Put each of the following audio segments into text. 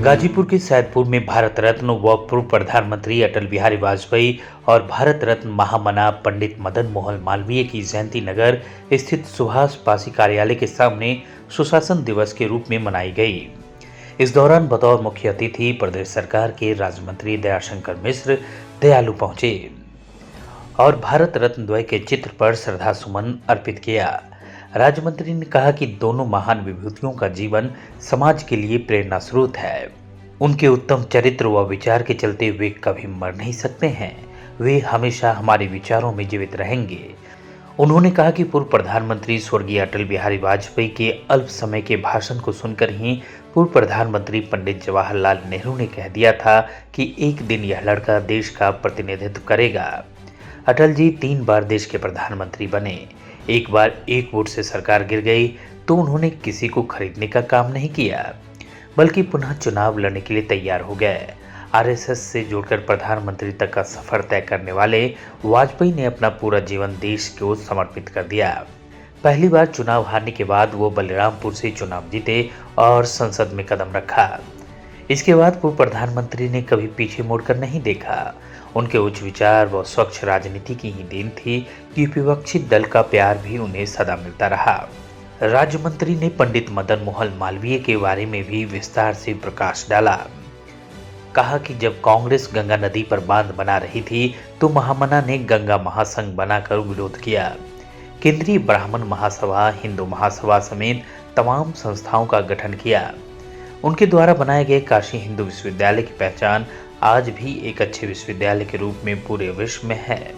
गाजीपुर के सैदपुर में भारत रत्न व पूर्व प्रधानमंत्री अटल बिहारी वाजपेयी और भारत रत्न महामना पंडित मदन मोहन मालवीय की जयंती नगर स्थित सुभाष पासी कार्यालय के सामने सुशासन दिवस के रूप में मनाई गई। इस दौरान बतौर मुख्य अतिथि प्रदेश सरकार के राज्य मंत्री दयाशंकर मिश्र दयालु पहुंचे और भारत रत्न द्वय के चित्र पर श्रद्धा सुमन अर्पित किया। राज्य मंत्री ने कहा कि दोनों महान विभूतियों का जीवन समाज के लिए प्रेरणा स्रोत है। उनके उत्तम चरित्र व विचार के चलते वे कभी मर नहीं सकते हैं, वे हमेशा हमारे विचारों में जीवित रहेंगे। उन्होंने कहा कि पूर्व प्रधानमंत्री स्वर्गीय अटल बिहारी वाजपेयी के अल्प समय के भाषण को सुनकर ही पूर्व प्रधानमंत्री पंडित जवाहरलाल नेहरू ने कह दिया था कि एक दिन यह लड़का देश का प्रतिनिधित्व करेगा। अटल जी 3 बार देश के प्रधानमंत्री बने, एक बार एक वोट से सरकार गिर गई तो उन्होंने किसी को खरीदने का काम नहीं किया, बल्कि पुनः चुनाव लड़ने के लिए तैयार हो गए। आरएसएस से जुड़कर प्रधानमंत्री तक का सफर तय करने वाले वाजपेयी ने अपना पूरा जीवन देश को समर्पित कर दिया। पहली बार चुनाव हारने के बाद वो बलरामपुर से चुनाव जीते और संसद में कदम रखा। इसके बाद पूर्व प्रधानमंत्री ने कभी पीछे मुड़कर नहीं देखा। उनके उच्च विचार व स्वच्छ राजनीति की ही देन थी कि विपक्षी दल का प्यार भी उन्हें सदा मिलता रहा। राज्य मंत्री ने पंडित मदन मोहन मालवीय के बारे में भी विस्तार से प्रकाश डाला। कहा कि जब कांग्रेस गंगा नदी पर बांध बना रही थी तो महामना ने गंगा महासंघ बनाकर विरोध किया। केंद्रीय ब्राह्मण महासभा, हिंदू महासभा समेत तमाम संस्थाओं का गठन किया। उनके द्वारा बनाए गए काशी हिंदू विश्वविद्यालय की पहचान आज भी एक अच्छे विश्वविद्यालय के रूप में पूरे विश्व में है।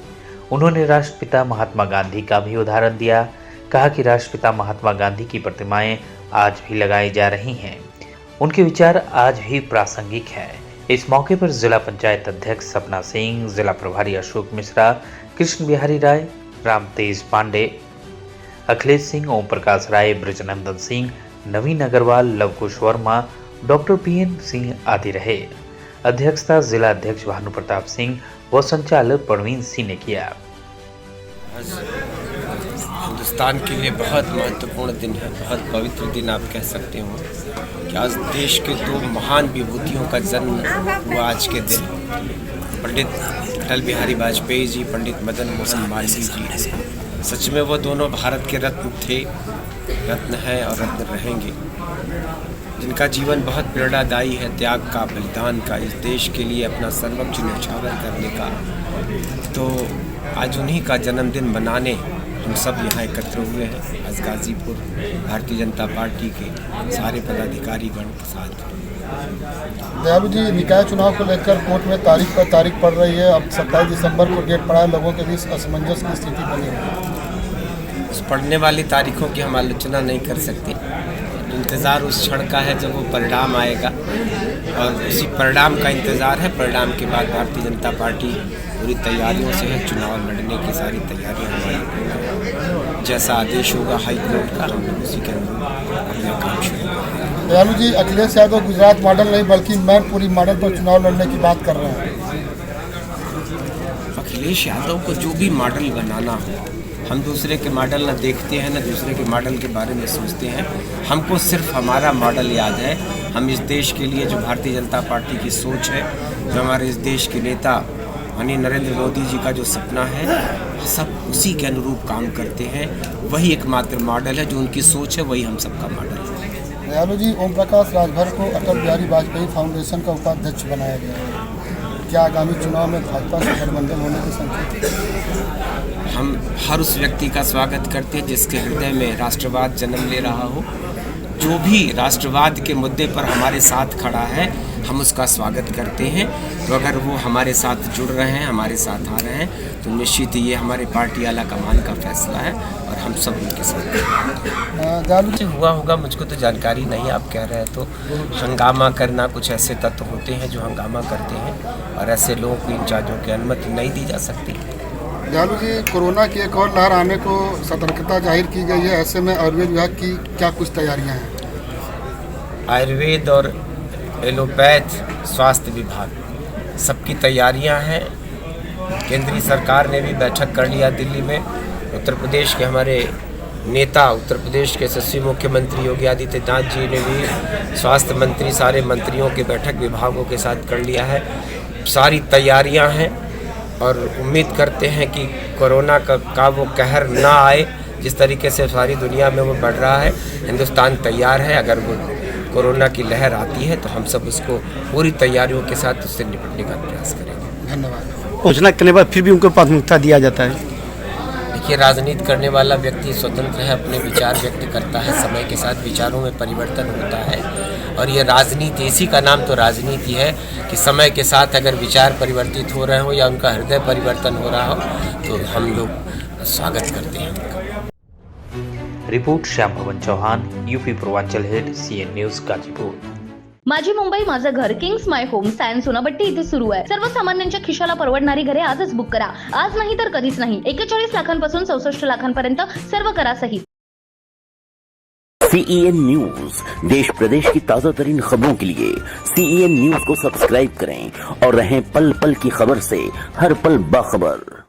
उन्होंने राष्ट्रपिता महात्मा गांधी का भी उदाहरण दिया। कहा कि राष्ट्रपिता महात्मा गांधी की प्रतिमाएं आज भी लगाई जा रही हैं। उनके विचार आज भी प्रासंगिक हैं। इस मौके पर जिला पंचायत अध्यक्ष सपना सिंह, जिला प्रभारी अशोक मिश्रा, कृष्ण बिहारी राय, राम तेज पांडे, अखिलेश सिंह, ओम प्रकाश राय, ब्रजनंदन सिंह, नवीन अग्रवाल, लवकुश वर्मा, डॉक्टर पीएन सिंह आदि रहे। अध्यक्षता जिला अध्यक्ष भानु प्रताप सिंह व संचालक परवीन सिंह ने किया। हिंदुस्तान के लिए बहुत महत्वपूर्ण दिन है, बहुत पवित्र दिन आप कह सकते हो कि आज देश के 2 महान विभूतियों का जन्म हुआ। आज के दिन पंडित अटल बिहारी वाजपेयी जी, पंडित मदन मोहन मालवीय जी, सच में वो दोनों भारत के रत्न थे, रत्न हैं और रत्न रहेंगे, जिनका जीवन बहुत प्रेरणादायी है, त्याग का, बलिदान का, इस देश के लिए अपना सर्वोच्च न्यौछावर करने का। तो आज उन्हीं का जन्मदिन मनाने हम सब यहाँ एकत्र हुए हैं। आज गाजीपुर भारतीय जनता पार्टी के सारे पदाधिकारीगण के साथ। दयालु जी, निकाय चुनाव को लेकर कोर्ट में तारीख पर तारीख पड़ रही है। अब 27 दिसंबर को डेट पड़ा है, लोगों के बीच असमंजस की स्थिति बनी है। उस पढ़ने वाली तारीखों की हम आलोचना नहीं कर सकते। इंतज़ार उस क्षण का है जब वो परिणाम आएगा और उसी परिणाम का इंतज़ार है। परिणाम के बाद भारतीय जनता पार्टी पूरी तैयारियों से है। चुनाव लड़ने की सारी तैयारियां हमारी, जैसा आदेश होगा हाई कोर्ट का, हम लोग उसी के अनुरूप अपना काम शुरू करेंगे। दयालु जी, अखिलेश यादव गुजरात मॉडल नहीं बल्कि मैनपुरी मॉडल पर चुनाव लड़ने की बात कर रहे हैं। अखिलेश यादव को जो भी मॉडल बनाना हो, हम दूसरे के मॉडल न देखते हैं, न दूसरे के मॉडल के बारे में सोचते हैं। हमको सिर्फ हमारा मॉडल याद है। हम इस देश के लिए जो भारतीय जनता पार्टी की सोच है, जो हमारे इस देश के नेता माननीय नरेंद्र मोदी जी का जो सपना है, सब उसी के अनुरूप काम करते हैं। वही एकमात्र मॉडल है, जो उनकी सोच है, वही हम सबका मॉडल है। दयालु जी, ओम प्रकाश राजभर को अटल बिहारी वाजपेयी फाउंडेशन का उपाध्यक्ष बनाया गया है। क्या आगामी चुनाव में भाजपा से गठबंधन होने के संकेत? हम हर उस व्यक्ति का स्वागत करते हैं जिसके हृदय में राष्ट्रवाद जन्म ले रहा हो। जो भी राष्ट्रवाद के मुद्दे पर हमारे साथ खड़ा है, हम उसका स्वागत करते हैं। तो अगर वो हमारे साथ जुड़ रहे हैं, हमारे साथ आ रहे हैं, तो निश्चित ये हमारे पार्टी आला कमान का फैसला है और हम सब उनके साथ। दयालु हुआ होगा, मुझको तो जानकारी नहीं। आप कह रहे हैं तो हंगामा करना, कुछ ऐसे तत्व होते हैं जो हंगामा करते हैं और ऐसे लोगों को इन चार्जों की अनुमति नहीं दी जा सकती। दयालु जी, कोरोना की एक और लहर आने को सतर्कता जाहिर की गई है। ऐसे में आयुर्वेद विभाग की क्या कुछ तैयारियां हैं? आयुर्वेद और एलोपैथ स्वास्थ्य विभाग सबकी तैयारियां हैं। केंद्रीय सरकार ने भी बैठक कर लिया दिल्ली में। उत्तर प्रदेश के हमारे नेता उत्तर प्रदेश के यशस्वी मुख्यमंत्री योगी आदित्यनाथ जी ने भी स्वास्थ्य मंत्री सारे मंत्रियों की बैठक विभागों के साथ कर लिया है। सारी तैयारियां हैं और उम्मीद करते हैं कि कोरोना का वो कहर ना आए। जिस तरीके से सारी दुनिया में वो बढ़ रहा है, हिंदुस्तान तैयार है। अगर वो कोरोना की लहर आती है तो हम सब उसको पूरी तैयारियों के साथ उससे निपटने का प्रयास करेंगे। धन्यवाद। घोषणा करने के बाद फिर भी उनको प्राथमिकता दिया जाता है। देखिए, राजनीति करने वाला व्यक्ति स्वतंत्र है, अपने विचार व्यक्त करता है, समय के साथ विचारों में परिवर्तन होता है और ये राजनीति, इसी का नाम तो राजनीति है कि समय के साथ अगर विचार परिवर्तित हो रहे हो या उनका हृदय परिवर्तन हो रहा हो तो हम लोग स्वागत करते हैं उनका। Report Shyam Bhavan Chauhan, UP Purvanchal head, CN news Ghazipur. माझी मुंबई माझं घर, Kings My Home, Sion Sonapatti इथे सुरू आहे। सर्वसामान्यांच्या खिशाला परवडणारी घरे आजच बुक करा। आज नाही तर कधीच नाही। 41 लाखांपासून 64 लाखांपर्यंत सर्व करा सहित। CEN न्यूज, देश प्रदेश की ताजा तरीन खबरों के लिए CEN न्यूज को सब्सक्राइब करें और रहें पल पल की खबर से हर पल बाखबर।